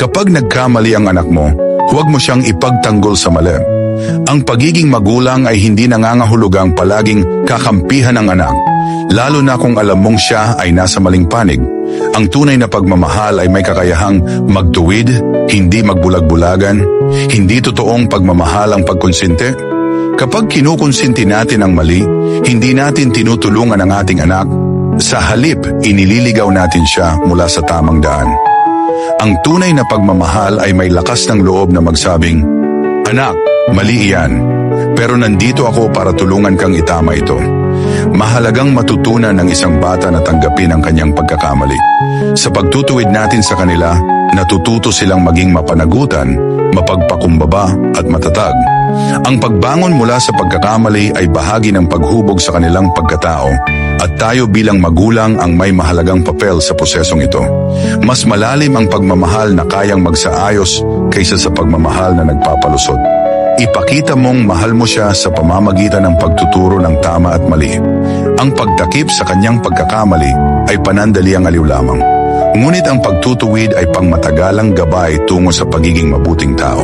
Kapag nagkamali ang anak mo, huwag mo siyang ipagtanggol sa mali. Ang pagiging magulang ay hindi nangangahulugang palaging kakampihan ng anak, lalo na kung alam mong siya ay nasa maling panig. Ang tunay na pagmamahal ay may kakayahang magtuwid, hindi magbulag-bulagan, hindi totoong pagmamahal ang pagkonsente. Kapag kinukonsinti natin ang mali, hindi natin tinutulungan ang ating anak. Sa halip, inililigaw natin siya mula sa tamang daan. Ang tunay na pagmamahal ay may lakas ng loob na magsabing, "Anak, mali iyan, pero nandito ako para tulungan kang itama ito." Mahalagang matutunan ng isang bata na tanggapin ang kanyang pagkakamali. Sa pagtutuwid natin sa kanila, natututo silang maging mapanagutan, mapagpakumbaba at matatag. Ang pagbangon mula sa pagkakamali ay bahagi ng paghubog sa kanilang pagkatao, at tayo bilang magulang ang may mahalagang papel sa prosesong ito. Mas malalim ang pagmamahal na kayang magsaayos kaysa sa pagmamahal na nagpapalusot. Ipakita mong mahal mo siya sa pamamagitan ng pagtuturo ng tama at mali. Ang pagtakip sa kanyang pagkakamali ay panandaliang aliw lamang. Ngunit ang pagtutuwid ay pangmatagalang gabay tungo sa pagiging mabuting tao.